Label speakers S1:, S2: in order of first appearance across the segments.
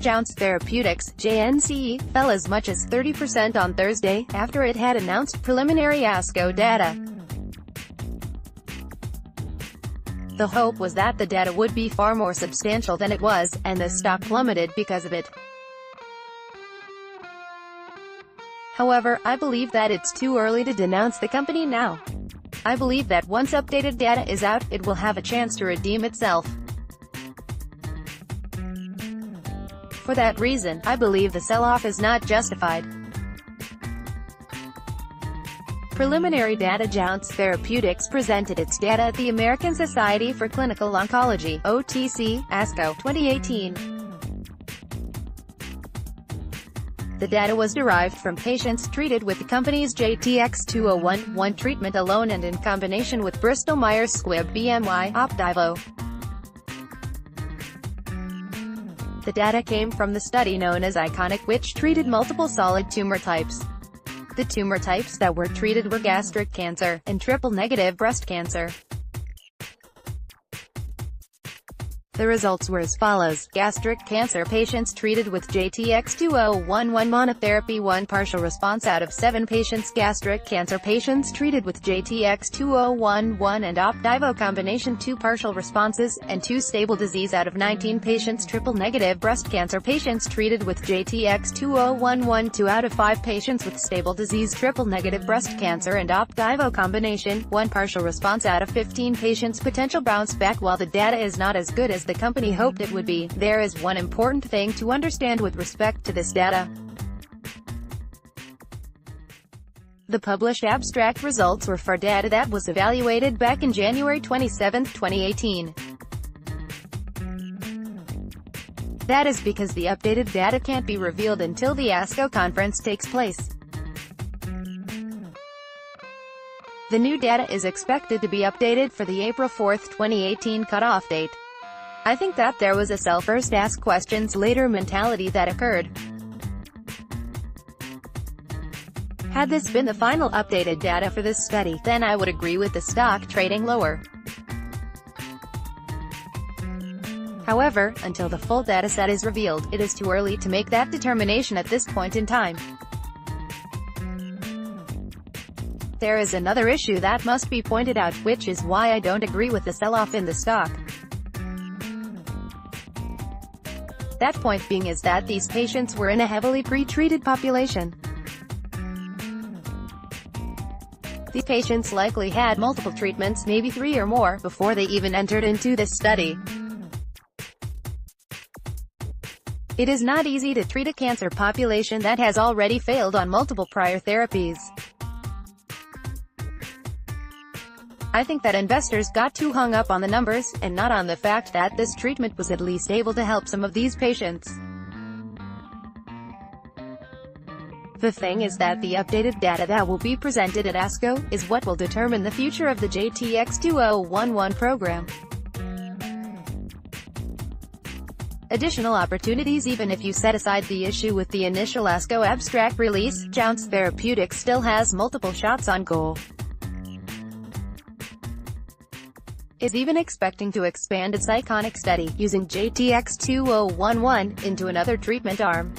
S1: Jounce Therapeutics, JNCE, fell as much as 30% on Thursday, after it had announced preliminary ASCO data. The hope was that the data would be far more substantial than it was, and the stock plummeted because of it. However, I believe that it's too early to denounce the company now. I believe that once updated data is out, it will have a chance to redeem itself. For that reason, I believe the sell-off is not justified. Preliminary Data Jounce Therapeutics presented its data at the American Society for Clinical Oncology (OTC) ASCO 2018. The data was derived from patients treated with the company's JTX-2011 treatment alone and in combination with Bristol Myers Squibb BMY Opdivo. The data came from the study known as ICONIC, which treated multiple solid tumor types. The tumor types that were treated were gastric cancer and triple-negative breast cancer. The results were as follows. Gastric cancer patients treated with JTX-2011 monotherapy 1 partial response out of 7 patients. Gastric cancer patients treated with JTX-2011 and Opdivo combination 2 partial responses, and 2 stable disease out of 19 patients. Triple-negative breast cancer patients treated with JTX-2011 2 out of 5 patients with stable disease. Triple-negative breast cancer and Opdivo combination, 1 partial response out of 15 patients. Potential bounce back. While the data is not as good as the company hoped it would be, there is one important thing to understand with respect to this data. The published abstract results were for data that was evaluated back in January 27, 2018. That is because the updated data can't be revealed until the ASCO conference takes place. The new data is expected to be updated for the April 4, 2018 cutoff date. I think that there was a sell first ask questions later mentality that occurred. Had this been the final updated data for this study, then I would agree with the stock trading lower. However, until the full dataset is revealed, it is too early to make that determination at this point in time. There is another issue that must be pointed out, which is why I don't agree with the sell-off in the stock. That point being is that these patients were in a heavily pre-treated population. These patients likely had multiple treatments, maybe 3 or more, before they even entered into this study. It is not easy to treat a cancer population that has already failed on multiple prior therapies. I think that investors got too hung up on the numbers, and not on the fact that this treatment was at least able to help some of these patients. The thing is that the updated data that will be presented at ASCO is what will determine the future of the JTX-2011 program. Additional opportunities. Even if you set aside the issue with the initial ASCO abstract release, Jounce Therapeutics still has multiple shots on goal. Is even expecting to expand its ICONIC study, using JTX-2011, into another treatment arm.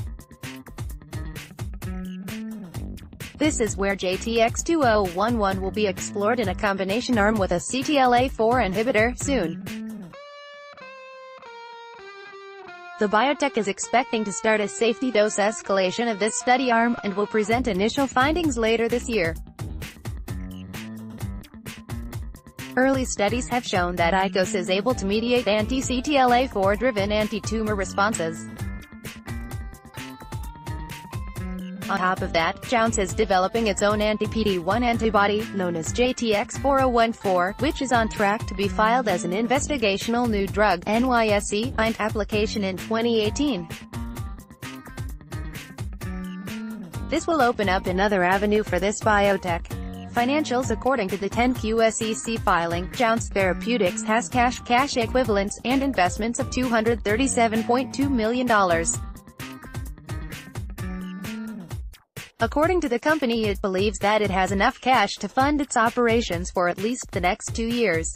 S1: This is where JTX-2011 will be explored in a combination arm with a CTLA-4 inhibitor, soon. The biotech is expecting to start a safety dose escalation of this study arm, and will present initial findings later this year. Early studies have shown that ICOS is able to mediate anti-CTLA-4-driven anti-tumor responses. On top of that, Jounce is developing its own anti-PD-1 antibody, known as JTX-4014, which is on track to be filed as an investigational new drug (NYSE) IND application in 2018. This will open up another avenue for this biotech. Financials. According to the 10Q SEC filing, Jounce Therapeutics has cash equivalents, and investments of $237.2 million. According to the company, it believes that it has enough cash to fund its operations for at least the next 2 years.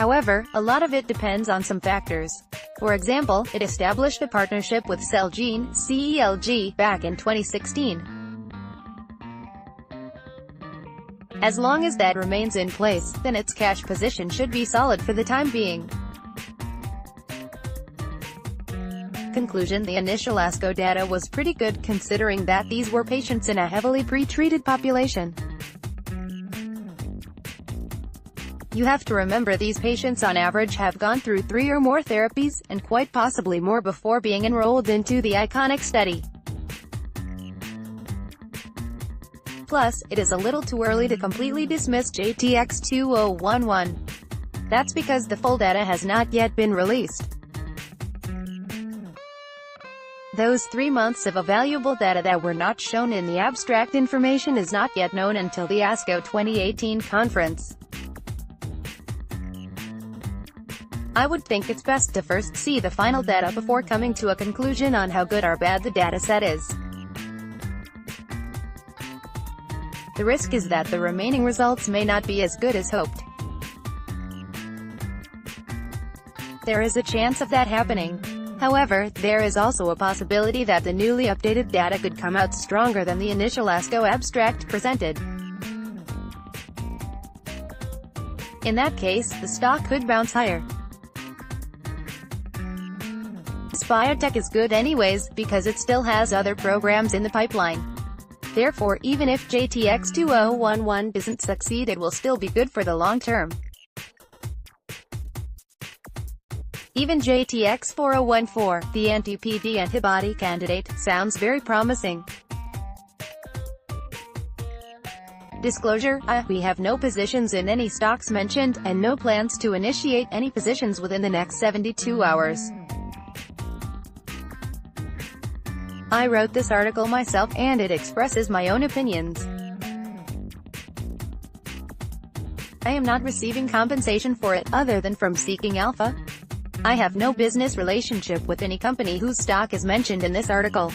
S1: However, a lot of it depends on some factors. For example, it established a partnership with JNCE back in 2016. As long as that remains in place, then its cash position should be solid for the time being. Conclusion: the initial ASCO data was pretty good considering that these were patients in a heavily pre-treated population. You have to remember these patients on average have gone through 3 or more therapies, and quite possibly more before being enrolled into the iconic study. Plus, it is a little too early to completely dismiss JTX-2011. That's because the full data has not yet been released. Those 3 months of evaluable data that were not shown in the abstract information is not yet known until the ASCO 2018 conference. I would think it's best to first see the final data before coming to a conclusion on how good or bad the dataset is. The risk is that the remaining results may not be as good as hoped. There is a chance of that happening. However, there is also a possibility that the newly updated data could come out stronger than the initial ASCO abstract presented. In that case, the stock could bounce higher. This biotech is good anyways, because it still has other programs in the pipeline. Therefore, even if JTX-2011 doesn't succeed, it will still be good for the long term. Even JTX-4014, the anti-PD antibody candidate, sounds very promising. Disclosure: we have no positions in any stocks mentioned, and no plans to initiate any positions within the next 72 hours. I wrote this article myself, and it expresses my own opinions. I am not receiving compensation for it, other than from Seeking Alpha. I have no business relationship with any company whose stock is mentioned in this article.